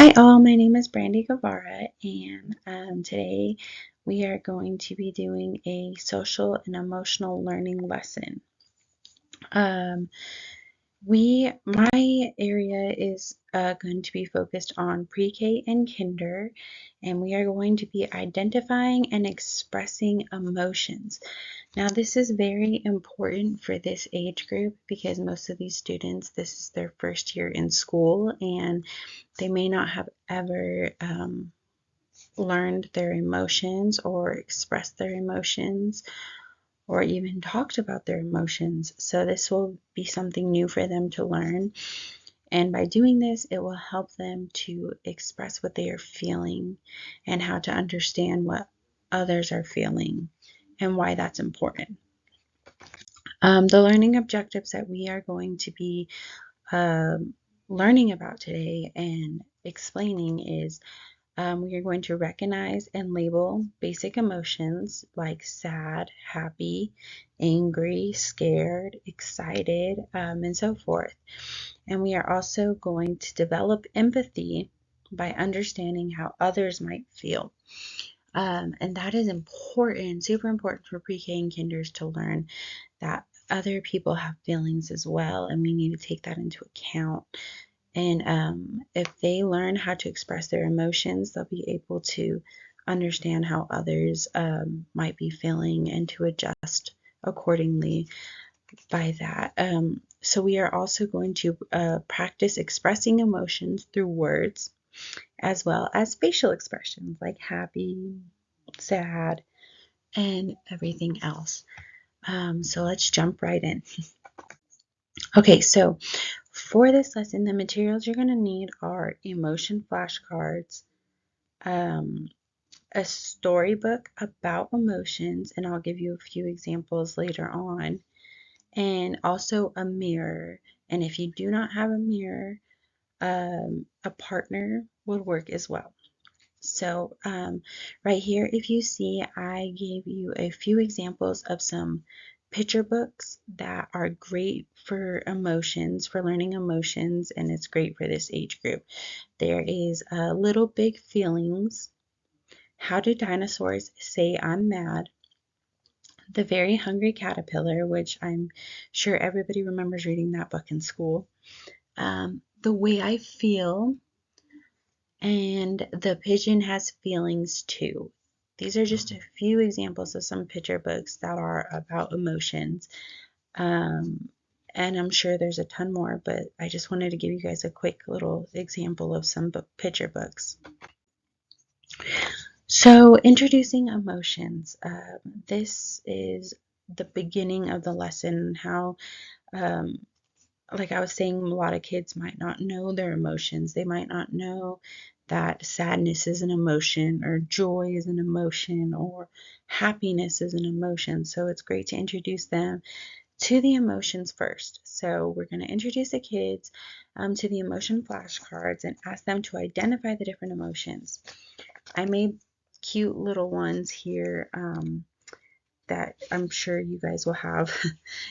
Hi all, my name is Brandy Guevara, and today we are going to be doing a social and emotional learning lesson. Um, my area is going to be focused on pre-K and kinder, and we are going to be identifying and expressing emotions. Now, this is very important for this age group because most of these students, this is their first year in school, and they may not have ever learned their emotions or expressed their emotions or even talked about their emotions. So this will be something new for them to learn. And by doing this, it will help them to express what they are feeling and how to understand what others are feeling and why that's important. The learning objectives that we are going to be learning about today and explaining is we are going to recognize and label basic emotions like sad, happy, angry, scared, excited, and so forth. And we are also going to develop empathy by understanding how others might feel. And that is important, super important for pre-K and kinders to learn that other people have feelings as well, and we need to take that into account. And if they learn how to express their emotions, they'll be able to understand how others might be feeling and to adjust accordingly by that. So we are also going to practice expressing emotions through words as well as facial expressions like happy, sad, and everything else. So let's jump right in. Okay, so for this lesson, the materials you're going to need are emotion flashcards, um, a storybook about emotions, and I'll give you a few examples later on, and also a mirror. And if you do not have a mirror, a partner would work as well. So right here, if you see, I gave you a few examples of some picture books that are great for emotions, for learning emotions, and it's great for this age group. There is Little Big Feelings, How Do Dinosaurs Say I'm Mad, The Very Hungry Caterpillar, which I'm sure everybody remembers reading that book in school, The Way I Feel, and The Pigeon Has Feelings Too. These are just a few examples of some picture books that are about emotions. Um, and I'm sure there's a ton more, but I just wanted to give you guys a quick little example of some picture books. So, introducing emotions. This is the beginning of the lesson, how like I was saying, a lot of kids might not know their emotions. They might not know that sadness is an emotion, or joy is an emotion, or happiness is an emotion. So it's great to introduce them to the emotions first. So we're going to introduce the kids to the emotion flashcards and ask them to identify the different emotions. I made cute little ones here. That I'm sure you guys will have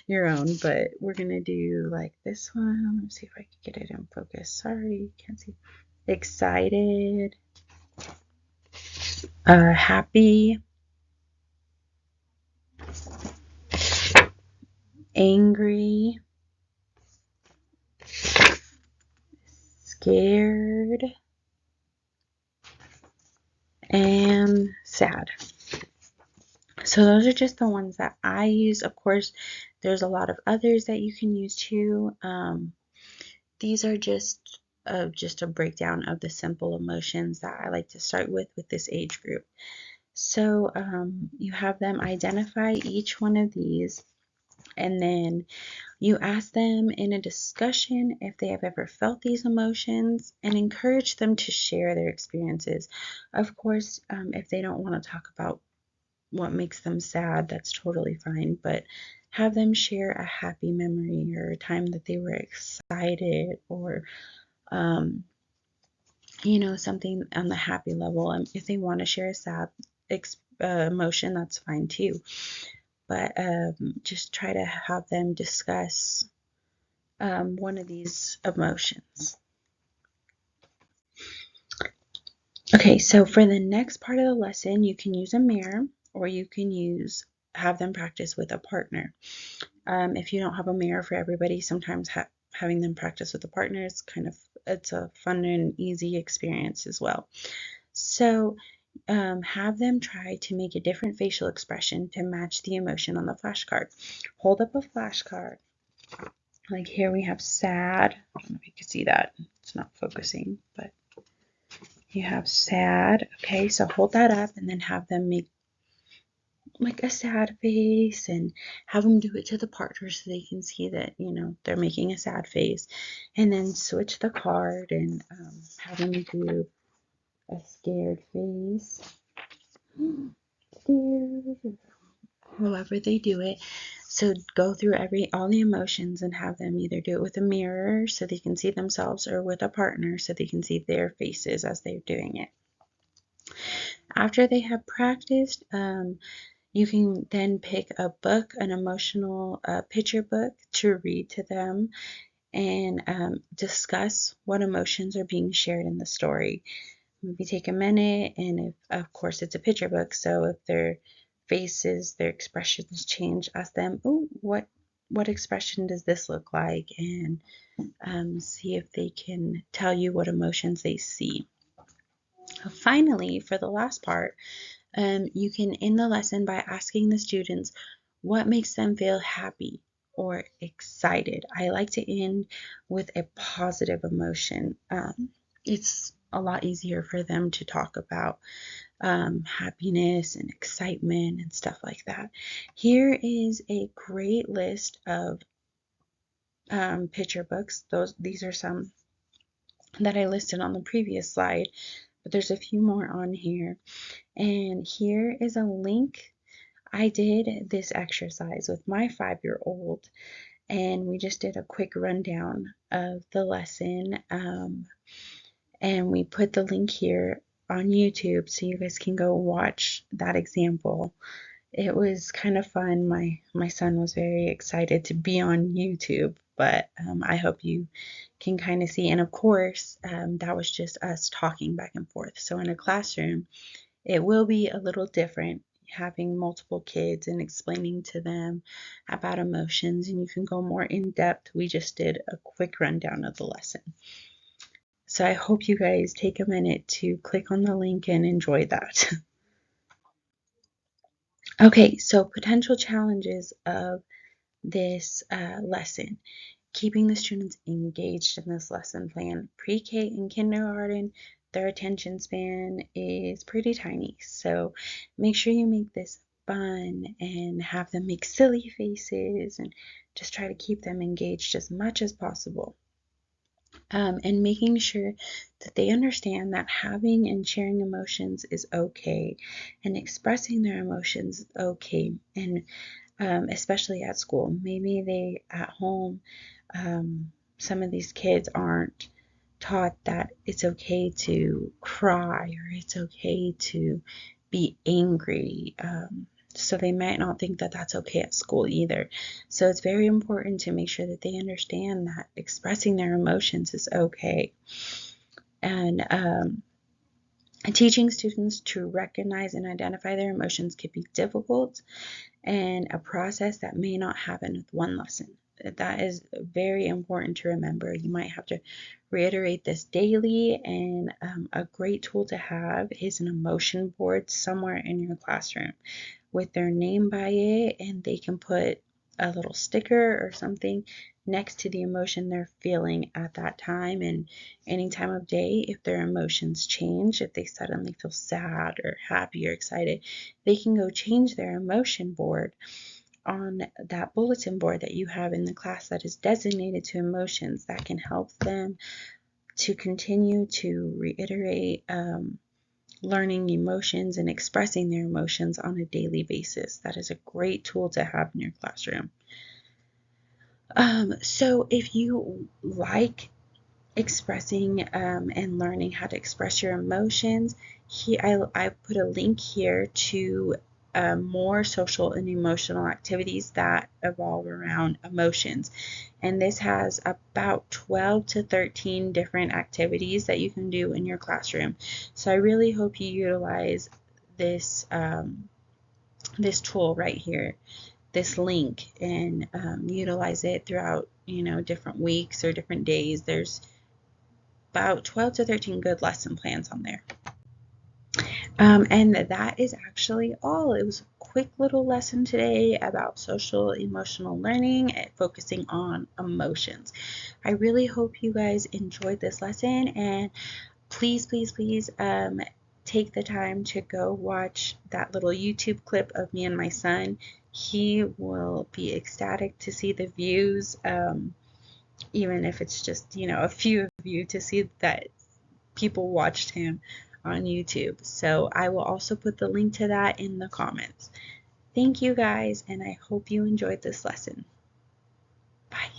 your own, but we're gonna do like this one. Let's see if I can get it in focus. Sorry, can't see. Excited, happy, angry, scared, and sad. So those are just the ones that I use. Of course, there's a lot of others that you can use too. These are just a breakdown of the simple emotions that I like to start with this age group. So you have them identify each one of these, and then you ask them in a discussion if they have ever felt these emotions and encourage them to share their experiences. Of course, if they don't want to talk about what makes them sad, that's totally fine, but have them share a happy memory or a time that they were excited, or something on the happy level. If they want to share a sad emotion, that's fine too. But just try to have them discuss one of these emotions. Okay, so for the next part of the lesson, you can use a mirror or you can have them practice with a partner. If you don't have a mirror for everybody, sometimes having them practice with a partner is it's a fun and easy experience as well. So have them try to make a different facial expression to match the emotion on the flashcard. Hold up a flashcard. Like here we have sad. I don't know if you can see that. It's not focusing, but you have sad. Okay, so hold that up and then have them make like a sad face and have them do it to the partner so they can see that, they're making a sad face. And then switch the card and have them do a scared face. Scared. However they do it. So go through all the emotions and have them either do it with a mirror so they can see themselves or with a partner so they can see their faces as they're doing it. After they have practiced, you can then pick a book, an emotional picture book to read to them and discuss what emotions are being shared in the story. Maybe take a minute, and if, of course, it's a picture book, so if their faces, their expressions change, ask them, "Oh, what expression does this look like?" And see if they can tell you what emotions they see. Finally, for the last part, you can end the lesson by asking the students what makes them feel happy or excited. I like to end with a positive emotion. It's a lot easier for them to talk about happiness and excitement and stuff like that. Here is a great list of picture books. These are some that I listed on the previous slide, but there's a few more on here. And here is a link. I did this exercise with my 5-year-old, and we just did a quick rundown of the lesson. And we put the link here on YouTube so you guys can go watch that example. It was kind of fun. My son was very excited to be on YouTube, but I hope you can kind of see. And of course, that was just us talking back and forth. So in a classroom, it will be a little different having multiple kids and explaining to them about emotions, and you can go more in depth. We just did a quick rundown of the lesson. So I hope you guys take a minute to click on the link and enjoy that. Okay, so potential challenges of this lesson. Keeping the students engaged in this lesson plan. Pre-K and kindergarten, their attention span is pretty tiny. So make sure you make this fun and have them make silly faces and just try to keep them engaged as much as possible. And making sure that they understand that having and sharing emotions is okay and expressing their emotions is okay. And especially at school. Maybe they at home, some of these kids aren't taught that it's okay to cry or it's okay to be angry. So they might not think that that's okay at school either. So it's very important to make sure that they understand that expressing their emotions is okay. And teaching students to recognize and identify their emotions can be difficult and a process that may not happen with one lesson. That is very important to remember. You might have to reiterate this daily, and a great tool to have is an emotion board somewhere in your classroom with their name by it, and they can put a little sticker or something next to the emotion they're feeling at that time and any time of day. If their emotions change, if they suddenly feel sad or happy or excited, they can go change their emotion board on that bulletin board that you have in the class that is designated to emotions. That can help them to continue to reiterate learning emotions and expressing their emotions on a daily basis. That is a great tool to have in your classroom. So if you like expressing and learning how to express your emotions, I put a link here to more social and emotional activities that evolve around emotions. And this has about 12 to 13 different activities that you can do in your classroom. So I really hope you utilize this this tool right here, this link, and utilize it throughout, different weeks or different days. There's about 12 to 13 good lesson plans on there. And that is actually all. It was a quick little lesson today about social emotional learning and focusing on emotions. I really hope you guys enjoyed this lesson, and please, please, please take the time to go watch that little YouTube clip of me and my son. He will be ecstatic to see the views, even if it's just, a few of you, to see that people watched him on YouTube. So I will also put the link to that in the comments. Thank you guys, and I hope you enjoyed this lesson. Bye.